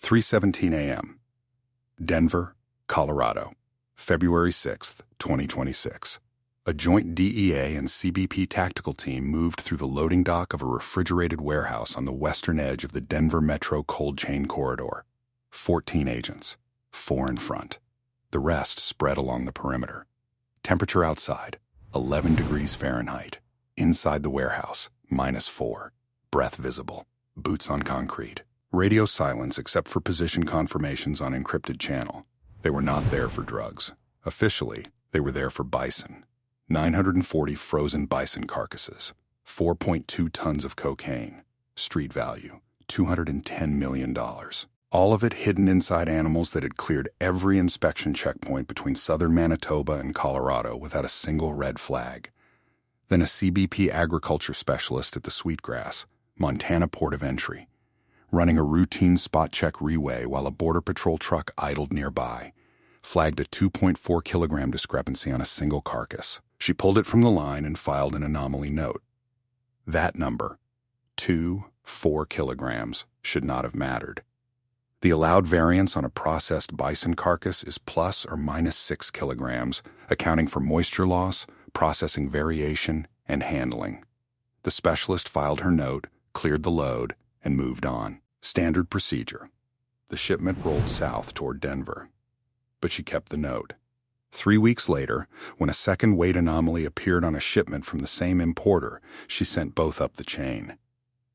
3:17 a.m. Denver, Colorado, February 6, 2026. A joint DEA and CBP tactical team moved through the loading dock of a refrigerated warehouse on the western edge of the Denver Metro cold chain corridor. 14 agents, 4 in front. The rest spread along the perimeter. Temperature outside, 11 degrees Fahrenheit. Inside the warehouse, -4. Breath visible. Boots on concrete. Radio silence except for position confirmations on encrypted channel. They were not there for drugs. Officially, they were there for bison. 940 frozen bison carcasses. 4.2 tons of cocaine. Street value, $210 million. All of it hidden inside animals that had cleared every inspection checkpoint between southern Manitoba and Colorado without a single red flag. Then a CBP agriculture specialist at the Sweetgrass, Montana port of entry, running a routine spot check reweigh while a Border Patrol truck idled nearby, flagged a 2.4 kilogram discrepancy on a single carcass. She pulled it from the line and filed an anomaly note. That number, 4 kilograms, should not have mattered. The allowed variance on a processed bison carcass is plus or minus 6 kilograms, accounting for moisture loss, processing variation, and handling. The specialist filed her note, cleared the load, and moved on. Standard procedure. The shipment rolled south toward Denver. But she kept the note. 3 weeks later, when a second weight anomaly appeared on a shipment from the same importer, she sent both up the chain.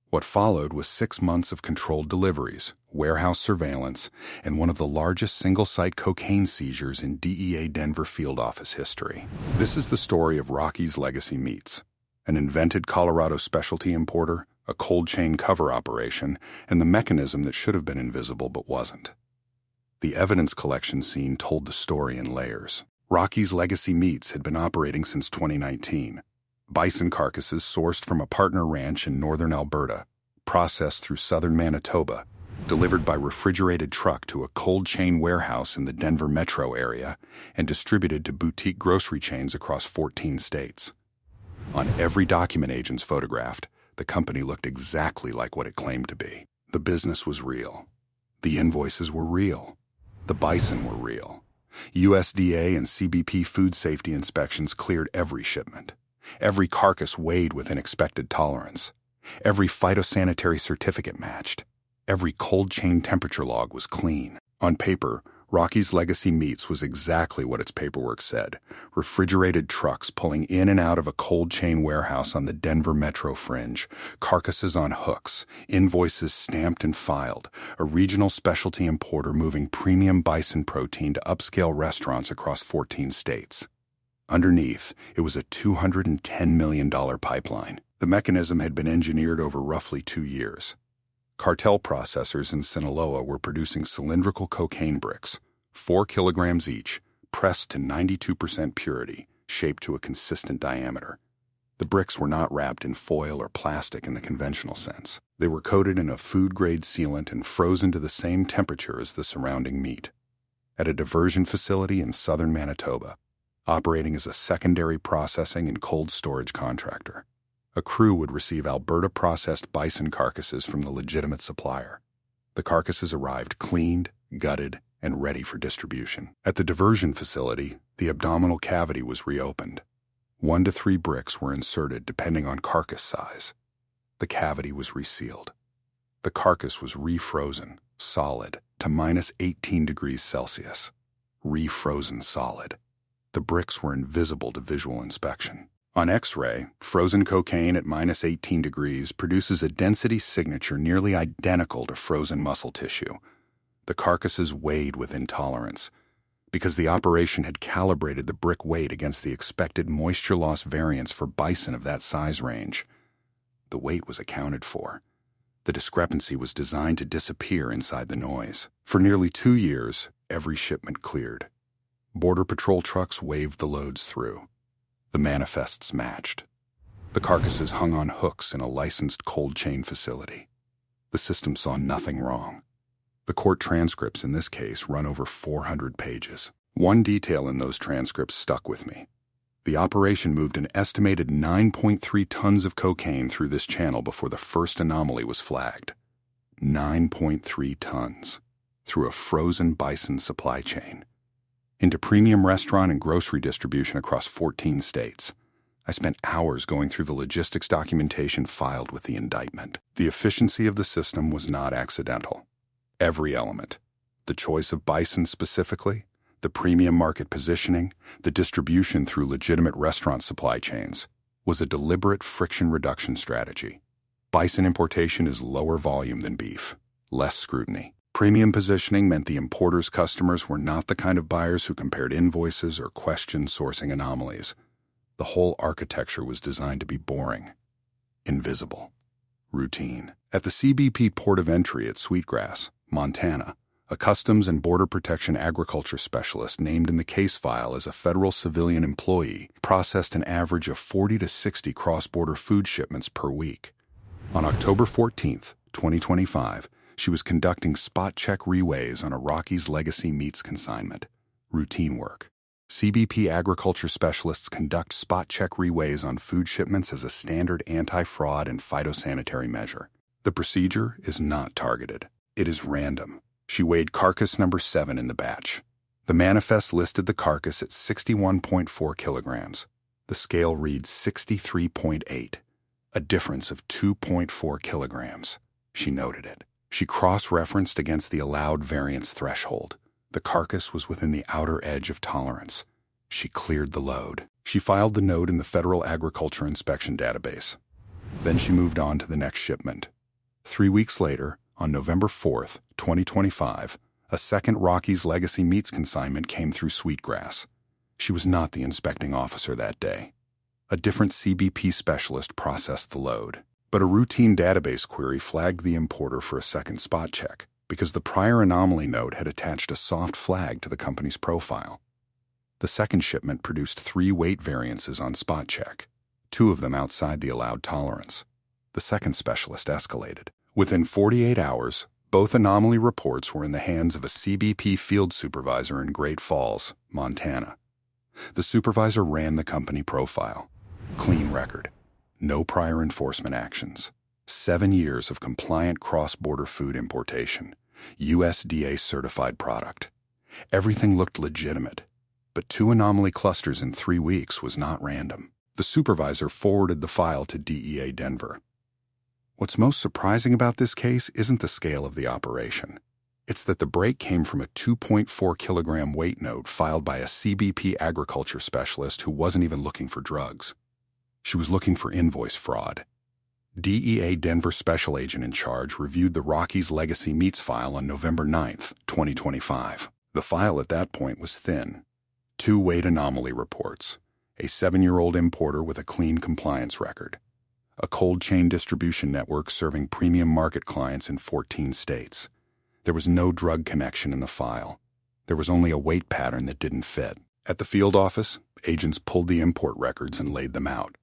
What followed was 6 months of controlled deliveries, warehouse surveillance, and one of the largest single-site cocaine seizures in DEA Denver field office history. This is the story of Rocky's Legacy Meats, an invented Colorado specialty importer, a cold chain cover operation, and the mechanism that should have been invisible but wasn't. The evidence collection scene told the story in layers. Rocky's Legacy Meats had been operating since 2019. Bison carcasses sourced from a partner ranch in northern Alberta, processed through southern Manitoba, delivered by refrigerated truck to a cold chain warehouse in the Denver metro area, and distributed to boutique grocery chains across 14 states. On every document agents photographed, the company looked exactly like what it claimed to be. The business was real. The invoices were real. The bison were real. USDA and CBP food safety inspections cleared every shipment. Every carcass weighed within expected tolerance. Every phytosanitary certificate matched. Every cold chain temperature log was clean. On paper, Rocky's Legacy Meats was exactly what its paperwork said. Refrigerated trucks pulling in and out of a cold chain warehouse on the Denver metro fringe, carcasses on hooks, invoices stamped and filed, a regional specialty importer moving premium bison protein to upscale restaurants across 14 states. Underneath, it was a $210 million pipeline. The mechanism had been engineered over roughly 2 years. Cartel processors in Sinaloa were producing cylindrical cocaine bricks, 4 kilograms each, pressed to 92% purity, shaped to a consistent diameter. The bricks were not wrapped in foil or plastic in the conventional sense. They were coated in a food-grade sealant and frozen to the same temperature as the surrounding meat. At a diversion facility in southern Manitoba, operating as a secondary processing and cold storage contractor. A crew would receive Alberta-processed bison carcasses from the legitimate supplier. The carcasses arrived cleaned, gutted, and ready for distribution. At the diversion facility, the abdominal cavity was reopened. 1 to 3 bricks were inserted depending on carcass size. The cavity was resealed. The carcass was refrozen, solid, to -18 degrees Celsius. Refrozen solid. The bricks were invisible to visual inspection. On X-ray, frozen cocaine at -18 degrees produces a density signature nearly identical to frozen muscle tissue. The carcasses weighed within tolerance. Because the operation had calibrated the brick weight against the expected moisture loss variance for bison of that size range, the weight was accounted for. The discrepancy was designed to disappear inside the noise. For nearly 2 years, every shipment cleared. Border Patrol trucks waved the loads through. The manifests matched. The carcasses hung on hooks in a licensed cold chain facility. The system saw nothing wrong. The court transcripts in this case run over 400 pages. One detail in those transcripts stuck with me. The operation moved an estimated 9.3 tons of cocaine through this channel before the first anomaly was flagged. 9.3 tons. through a frozen bison supply chain into premium restaurant and grocery distribution across 14 states. I spent hours going through the logistics documentation filed with the indictment. The efficiency of the system was not accidental. Every element, the choice of bison specifically, the premium market positioning, the distribution through legitimate restaurant supply chains, was a deliberate friction reduction strategy. Bison importation is lower volume than beef, less scrutiny. Premium positioning meant the importer's customers were not the kind of buyers who compared invoices or questioned sourcing anomalies. The whole architecture was designed to be boring, invisible, routine. At the CBP port of entry at Sweetgrass, Montana, a Customs and Border Protection agriculture specialist named in the case file as a federal civilian employee processed an average of 40 to 60 cross-border food shipments per week. On October 14, 2025, she was conducting spot check reweighs on a Rockies Legacy Meats consignment. Routine work. CBP agriculture specialists conduct spot check reweighs on food shipments as a standard anti-fraud and phytosanitary measure. The procedure is not targeted. It is random. She weighed carcass number 7 in the batch. The manifest listed the carcass at 61.4 kilograms. The scale reads 63.8, a difference of 2.4 kilograms. She noted it. She cross-referenced against the allowed variance threshold. The carcass was within the outer edge of tolerance. She cleared the load. She filed the note in the Federal Agriculture Inspection Database. Then she moved on to the next shipment. 3 weeks later, on November 4, 2025, a second Rockies Legacy Meats consignment came through Sweetgrass. She was not the inspecting officer that day. A different CBP specialist processed the load. But a routine database query flagged the importer for a second spot check because the prior anomaly note had attached a soft flag to the company's profile. The second shipment produced 3 weight variances on spot check, 2 of them outside the allowed tolerance. The second specialist escalated. Within 48 hours, both anomaly reports were in the hands of a CBP field supervisor in Great Falls, Montana. The supervisor ran the company profile. Clean record. No prior enforcement actions. 7 years of compliant cross-border food importation. USDA certified product. Everything looked legitimate, but 2 anomaly clusters in 3 weeks was not random. The supervisor forwarded the file to DEA Denver. What's most surprising about this case isn't the scale of the operation. It's that the break came from a 2.4 kilogram weight note filed by a CBP agriculture specialist who wasn't even looking for drugs. She was looking for invoice fraud. DEA Denver special agent in charge reviewed the Rockies Legacy Meats file on November 9, 2025. The file at that point was thin. 2 weight anomaly reports, a 7-year-old importer with a clean compliance record, a cold chain distribution network serving premium market clients in 14 states. There was no drug connection in the file. There was only a weight pattern that didn't fit. At the field office, agents pulled the import records and laid them out.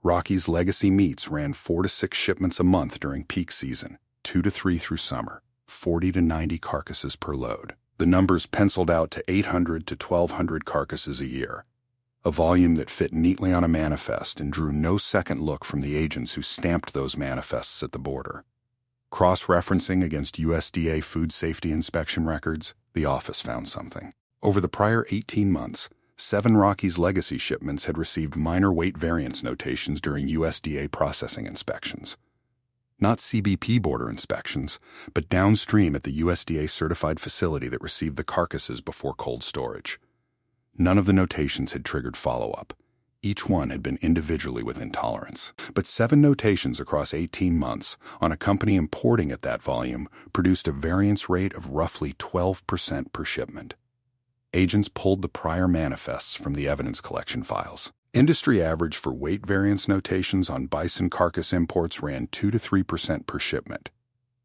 Rockies Legacy Meats ran 4 to 6 shipments a month during peak season, 2 to 3 through summer, 40 to 90 carcasses per load. The numbers penciled out to 800 to 1,200 carcasses a year, a volume that fit neatly on a manifest and drew no second look from the agents who stamped those manifests at the border. Cross-referencing against USDA food safety inspection records, the office found something. Over the prior 18 months, 7 Rockies Legacy shipments had received minor weight variance notations during USDA processing inspections. Not CBP border inspections, but downstream at the USDA certified facility that received the carcasses before cold storage. None of the notations had triggered follow-up. Each one had been individually within tolerance. But 7 notations across 18 months on a company importing at that volume produced a variance rate of roughly 12% per shipment. Agents pulled the prior manifests from the evidence collection files. Industry average for weight variance notations on bison carcass imports ran 2 to 3% per shipment,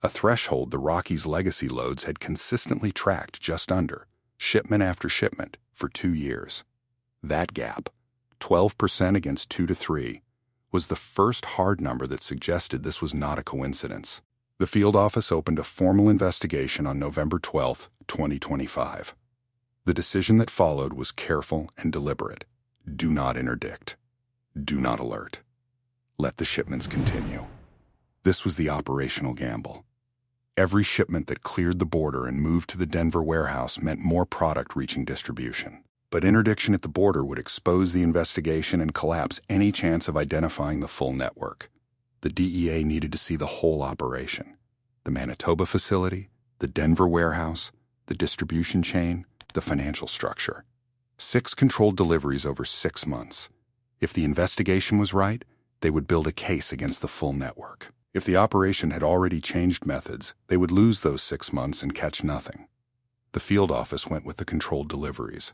a threshold the Rockies Legacy loads had consistently tracked just under, shipment after shipment, for 2 years. That gap, 12% against 2 to 3, was the first hard number that suggested this was not a coincidence. The field office opened a formal investigation on November 12, 2025. The decision that followed was careful and deliberate. Do not interdict. Do not alert. Let the shipments continue. This was the operational gamble. Every shipment that cleared the border and moved to the Denver warehouse meant more product reaching distribution. But interdiction at the border would expose the investigation and collapse any chance of identifying the full network. The DEA needed to see the whole operation: the Manitoba facility, the Denver warehouse, the distribution chain, the financial structure. 6 controlled deliveries over 6 months. If the investigation was right, they would build a case against the full network. If the operation had already changed methods, they would lose those 6 months and catch nothing. The field office went with the controlled deliveries.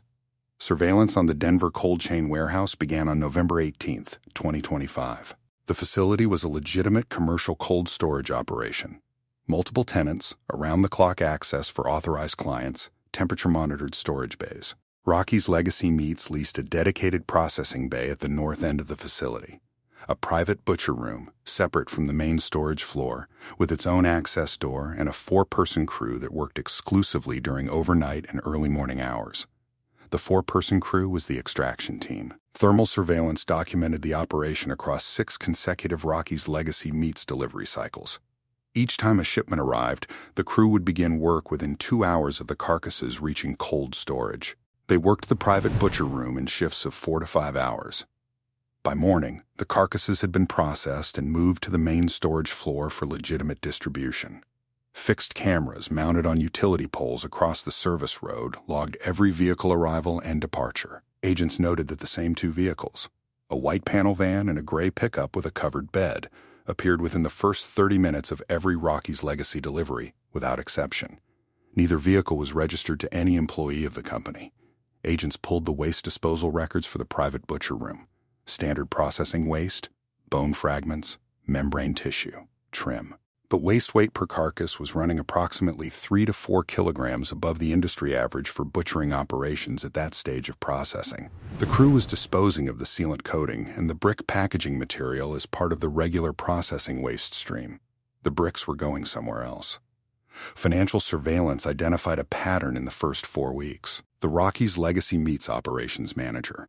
Surveillance on the Denver cold chain warehouse began on November 18, 2025. The facility was a legitimate commercial cold storage operation. Multiple tenants, around-the-clock access for authorized clients, temperature-monitored storage bays. Rocky's Legacy Meats leased a dedicated processing bay at the north end of the facility. A private butcher room, separate from the main storage floor, with its own access door and a 4-person crew that worked exclusively during overnight and early morning hours. The 4-person crew was the extraction team. Thermal surveillance documented the operation across 6 consecutive Rocky's Legacy Meats delivery cycles. Each time a shipment arrived, the crew would begin work within 2 hours of the carcasses reaching cold storage. They worked the private butcher room in shifts of 4 to 5 hours. By morning, the carcasses had been processed and moved to the main storage floor for legitimate distribution. Fixed cameras mounted on utility poles across the service road logged every vehicle arrival and departure. Agents noted that the same 2 vehicles, a white panel van and a gray pickup with a covered bed, appeared within the first 30 minutes of every Rocky's Legacy delivery, without exception. Neither vehicle was registered to any employee of the company. Agents pulled the waste disposal records for the private butcher room: standard processing waste, bone fragments, membrane tissue, trim. But waste weight per carcass was running approximately 3 to 4 kilograms above the industry average for butchering operations at that stage of processing. The crew was disposing of the sealant coating and the brick packaging material as part of the regular processing waste stream. The bricks were going somewhere else. Financial surveillance identified a pattern in the first 4 weeks. The Rocky's Legacy Meats operations manager,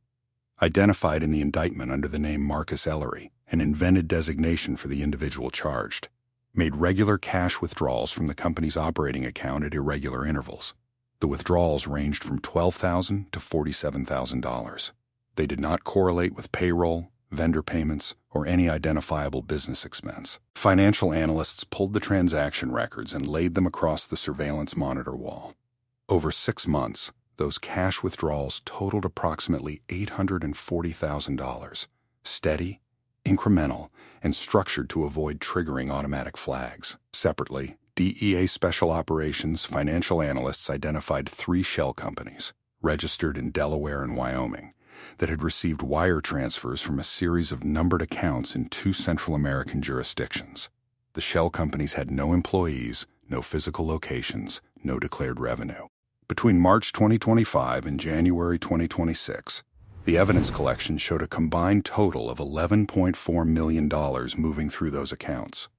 identified in the indictment under the name Marcus Ellery, an invented designation for the individual charged, made regular cash withdrawals from the company's operating account at irregular intervals. The withdrawals ranged from $12,000 to $47,000. They did not correlate with payroll, vendor payments, or any identifiable business expense. Financial analysts pulled the transaction records and laid them across the surveillance monitor wall. Over 6 months, those cash withdrawals totaled approximately $840,000, steady, incremental, and structured to avoid triggering automatic flags. Separately, DEA Special Operations financial analysts identified 3 shell companies, registered in Delaware and Wyoming, that had received wire transfers from a series of numbered accounts in 2 Central American jurisdictions. The shell companies had no employees, no physical locations, no declared revenue. Between March 2025 and January 2026, the evidence collection showed a combined total of $11.4 million moving through those accounts.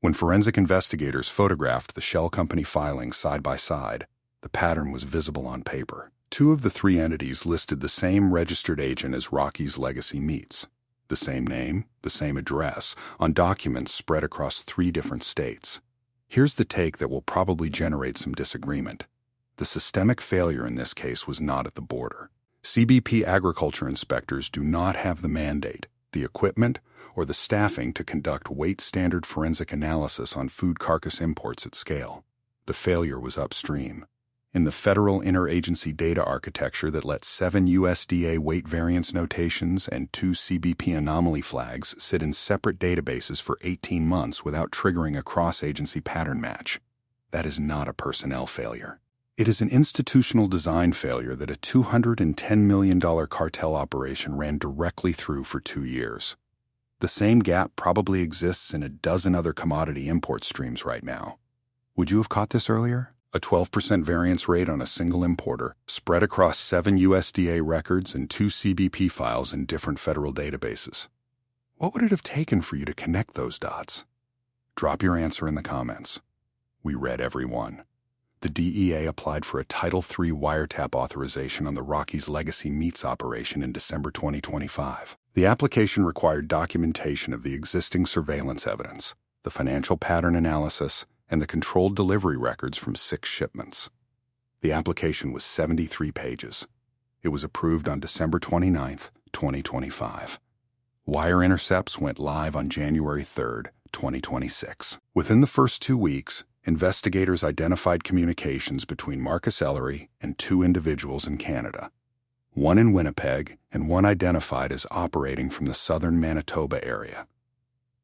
When forensic investigators photographed the shell company filings side by side, the pattern was visible on paper. 2 of the 3 entities listed the same registered agent as Rocky's Legacy Meats, the same name, the same address, on documents spread across 3 different states. Here's the take that will probably generate some disagreement. The systemic failure in this case was not at the border. CBP agriculture inspectors do not have the mandate, the equipment, or the staffing to conduct weight standard forensic analysis on food carcass imports at scale. The failure was upstream. In the federal interagency data architecture that lets 7 USDA weight variance notations and 2 CBP anomaly flags sit in separate databases for 18 months without triggering a cross-agency pattern match. That is not a personnel failure. It is an institutional design failure that a $210 million cartel operation ran directly through for 2 years. The same gap probably exists in a dozen other commodity import streams right now. Would you have caught this earlier? A 12% variance rate on a single importer, spread across 7 USDA records and 2 CBP files in different federal databases. What would it have taken for you to connect those dots? Drop your answer in the comments. We read every one. The DEA applied for a Title III wiretap authorization on the Rocky's Legacy Meats operation in December 2025. The application required documentation of the existing surveillance evidence, the financial pattern analysis, and the controlled delivery records from 6 shipments. The application was 73 pages. It was approved on December 29, 2025. Wire intercepts went live on January 3, 2026. Within the first 2 weeks, investigators identified communications between Marcus Ellery and 2 individuals in Canada, one in Winnipeg and one identified as operating from the southern Manitoba area.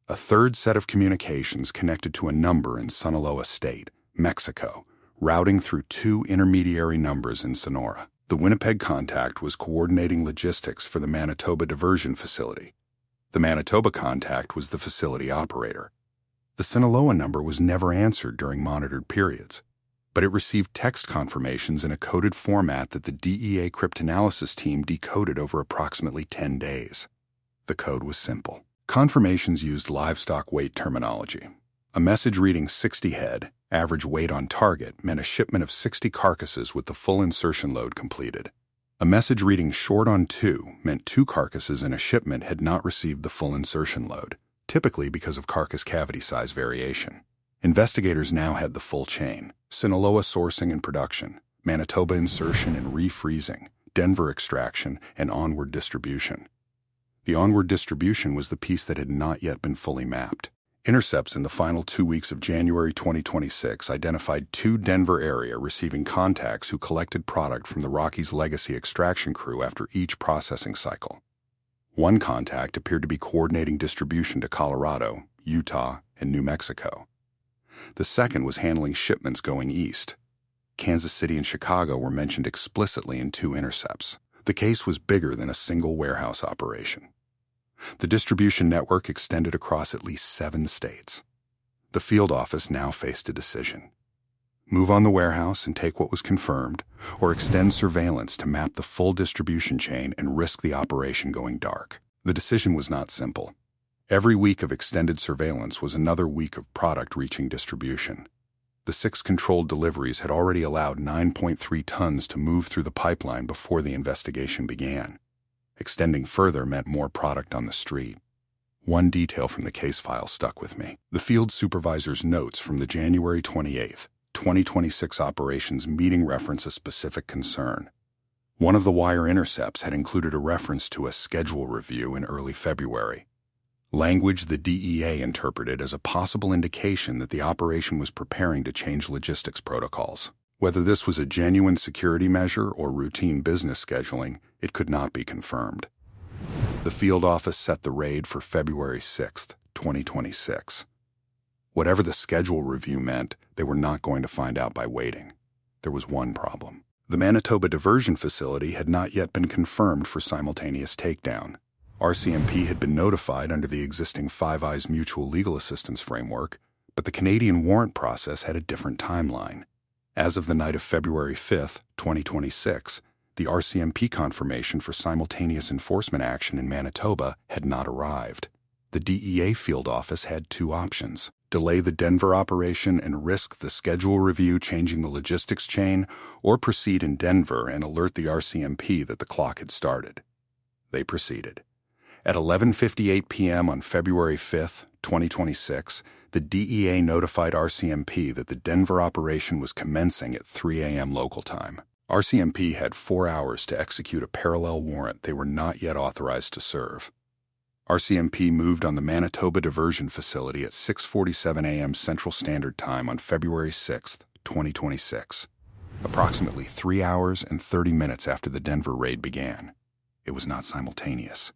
A third set of communications connected to a number in Sinaloa State, Mexico, routing through 2 intermediary numbers in Sonora. The Winnipeg contact was coordinating logistics for the Manitoba diversion facility. The Manitoba contact was the facility operator. The Sinaloa number was never answered during monitored periods, but it received text confirmations in a coded format that the DEA cryptanalysis team decoded over approximately 10 days. The code was simple. Confirmations used livestock weight terminology. A message reading 60 head, average weight on target, meant a shipment of 60 carcasses with the full insertion load completed. A message reading short on 2 meant 2 carcasses in a shipment had not received the full insertion load, typically because of carcass cavity size variation. Investigators now had the full chain: Sinaloa sourcing and production, Manitoba insertion and refreezing, Denver extraction, and onward distribution. The onward distribution was the piece that had not yet been fully mapped. Intercepts in the final 2 weeks of January 2026 identified 2 Denver area receiving contacts who collected product from the Rockies legacy extraction crew after each processing cycle. One contact appeared to be coordinating distribution to Colorado, Utah, and New Mexico. The second was handling shipments going east. Kansas City and Chicago were mentioned explicitly in 2 intercepts. The case was bigger than a single warehouse operation. The distribution network extended across at least 7 states. The field office now faced a decision: move on the warehouse and take what was confirmed, or extend surveillance to map the full distribution chain and risk the operation going dark. The decision was not simple. Every week of extended surveillance was another week of product reaching distribution. The 6 controlled deliveries had already allowed 9.3 tons to move through the pipeline before the investigation began. Extending further meant more product on the street. One detail from the case file stuck with me: the field supervisor's notes from the January 28, 2026 operations meeting reference a specific concern. One of the wire intercepts had included a reference to a schedule review in early February, language the DEA interpreted as a possible indication that the operation was preparing to change logistics protocols. Whether this was a genuine security measure or routine business scheduling, it could not be confirmed. The field office set the raid for February 6, 2026. Whatever the schedule review meant, they were not going to find out by waiting. There was one problem. The Manitoba diversion facility had not yet been confirmed for simultaneous takedown. RCMP had been notified under the existing Five Eyes Mutual Legal Assistance Framework, but the Canadian warrant process had a different timeline. As of the night of February 5, 2026, the RCMP confirmation for simultaneous enforcement action in Manitoba had not arrived. The DEA field office had 2 options: delay the Denver operation and risk the schedule review changing the logistics chain, or proceed in Denver and alert the RCMP that the clock had started. They proceeded. At 11:58 p.m. on February 5, 2026, the DEA notified RCMP that the Denver operation was commencing at 3 a.m. local time. RCMP had 4 hours to execute a parallel warrant they were not yet authorized to serve. RCMP moved on the Manitoba diversion facility at 6:47 a.m. Central Standard Time on February 6, 2026, approximately 3 hours and 30 minutes after the Denver raid began. It was not simultaneous,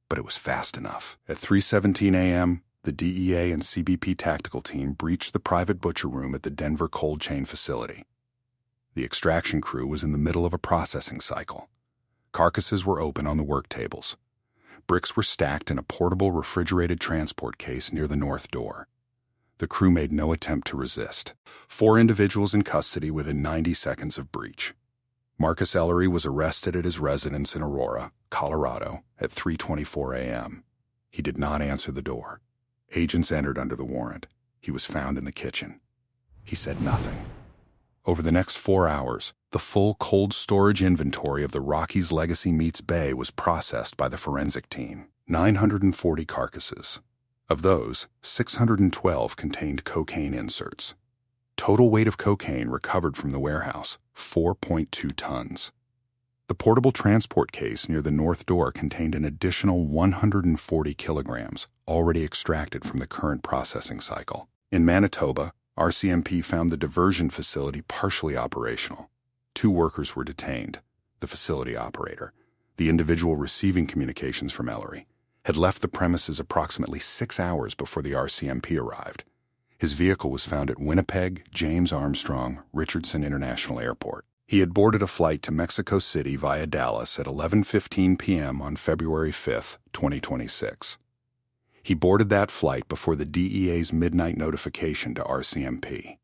but it was fast enough. At 3:17 a.m., the DEA and CBP tactical team breached the private butcher room at the Denver cold chain facility. The extraction crew was in the middle of a processing cycle. Carcasses were open on the work tables. Bricks were stacked in a portable refrigerated transport case near the north door. The crew made no attempt to resist. 4 individuals in custody within 90 seconds of breach. Marcus Ellery was arrested at his residence in Aurora, Colorado, at 3:24 a.m. He did not answer the door. Agents entered under the warrant. He was found in the kitchen. He said nothing. Over the next 4 hours, the full cold storage inventory of the Rockies Legacy Meats Bay was processed by the forensic team. 940 carcasses. Of those, 612 contained cocaine inserts. Total weight of cocaine recovered from the warehouse, 4.2 tons. The portable transport case near the north door contained an additional 140 kilograms, already extracted from the current processing cycle. In Manitoba, RCMP found the diversion facility partially operational. 2 workers were detained. The facility operator, the individual receiving communications from Ellery, had left the premises approximately 6 hours before the RCMP arrived. His vehicle was found at Winnipeg James Armstrong Richardson International Airport. He had boarded a flight to Mexico City via Dallas at 11:15 p.m. on February 5, 2026. He boarded that flight before the DEA's midnight notification to RCMP.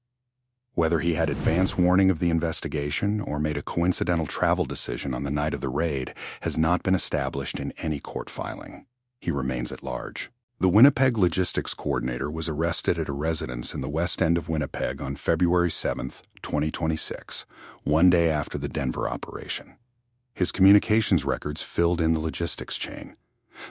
Whether he had advance warning of the investigation or made a coincidental travel decision on the night of the raid has not been established in any court filing. He remains at large. The Winnipeg logistics coordinator was arrested at a residence in the west end of Winnipeg on February 7, 2026, one day after the Denver operation. His communications records filled in the logistics chain.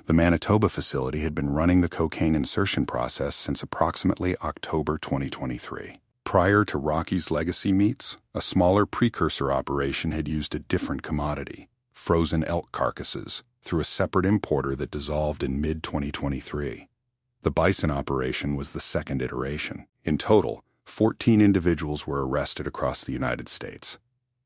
The Manitoba facility had been running the cocaine insertion process since approximately October 2023. Prior to Rocky's legacy meats, a smaller precursor operation had used a different commodity, frozen elk carcasses, through a separate importer that dissolved in mid-2023. The bison operation was the second iteration. In total, 14 individuals were arrested across the United States.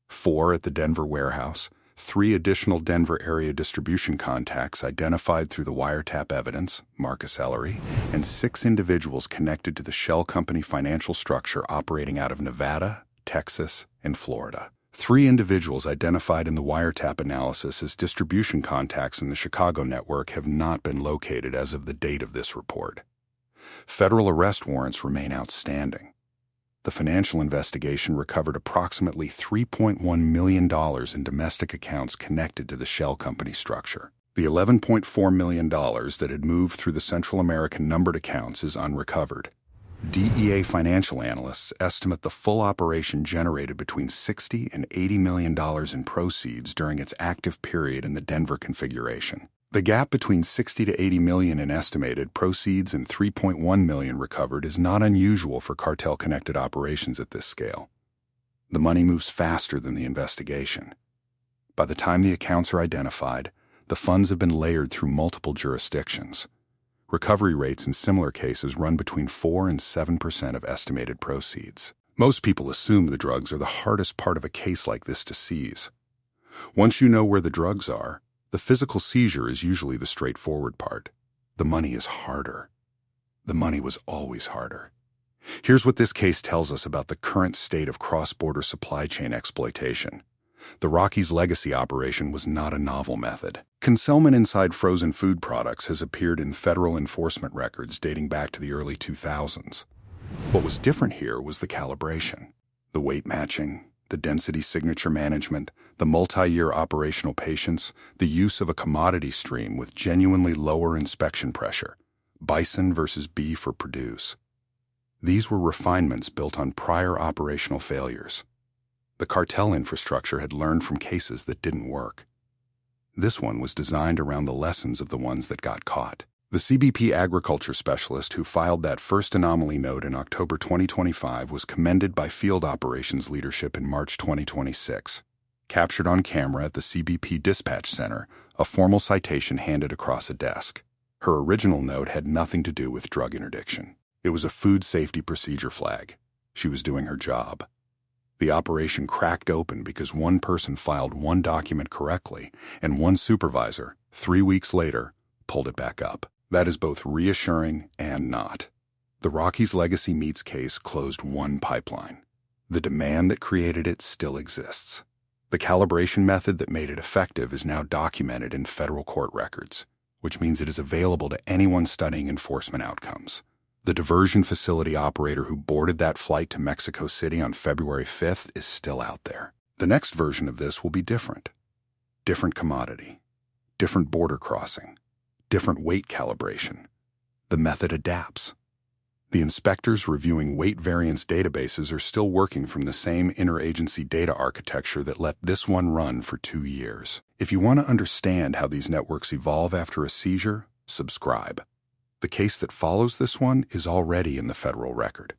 4 at the Denver warehouse, 3 additional Denver area distribution contacts identified through the wiretap evidence, Marcus Ellery, and 6 individuals connected to the shell company financial structure operating out of Nevada, Texas, and Florida. 3 individuals identified in the wiretap analysis as distribution contacts in the Chicago network have not been located as of the date of this report. Federal arrest warrants remain outstanding. The financial investigation recovered approximately $3.1 million in domestic accounts connected to the shell company structure. The $11.4 million that had moved through the Central American numbered accounts is unrecovered. DEA financial analysts estimate the full operation generated between $60 and $80 million in proceeds during its active period in the Denver configuration. The gap between $60 to $80 million in estimated proceeds and $3.1 million recovered is not unusual for cartel-connected operations at this scale. The money moves faster than the investigation. By the time the accounts are identified, the funds have been layered through multiple jurisdictions. Recovery rates in similar cases run between 4 and 7% of estimated proceeds. Most people assume the drugs are the hardest part of a case like this to seize. Once you know where the drugs are, the physical seizure is usually the straightforward part. The money is harder. The money was always harder. Here's what this case tells us about the current state of cross-border supply chain exploitation. The Rockies legacy operation was not a novel method. Concealment inside frozen food products has appeared in federal enforcement records dating back to the early 2000s. What was different here was the calibration, the weight matching, the density signature management, the multi-year operational patience, the use of a commodity stream with genuinely lower inspection pressure, bison versus beef or produce. These were refinements built on prior operational failures. The cartel infrastructure had learned from cases that didn't work. This one was designed around the lessons of the ones that got caught. The CBP agriculture specialist who filed that first anomaly note in October 2025 was commended by field operations leadership in March 2026. Captured on camera at the CBP dispatch center, a formal citation handed across a desk. Her original note had nothing to do with drug interdiction. It was a food safety procedure flag. She was doing her job. The operation cracked open because one person filed one document correctly, and one supervisor, 3 weeks later, pulled it back up. That is both reassuring and not. The Rockies legacy meats case closed one pipeline. The demand that created it still exists. The calibration method that made it effective is now documented in federal court records, which means it is available to anyone studying enforcement outcomes. The diversion facility operator who boarded that flight to Mexico City on February 5th is still out there. The next version of this will be different. Different commodity, different border crossing, different weight calibration. The method adapts. The inspectors reviewing weight variance databases are still working from the same interagency data architecture that let this one run for 2 years. If you want to understand how these networks evolve after a seizure, subscribe. The case that follows this one is already in the federal record.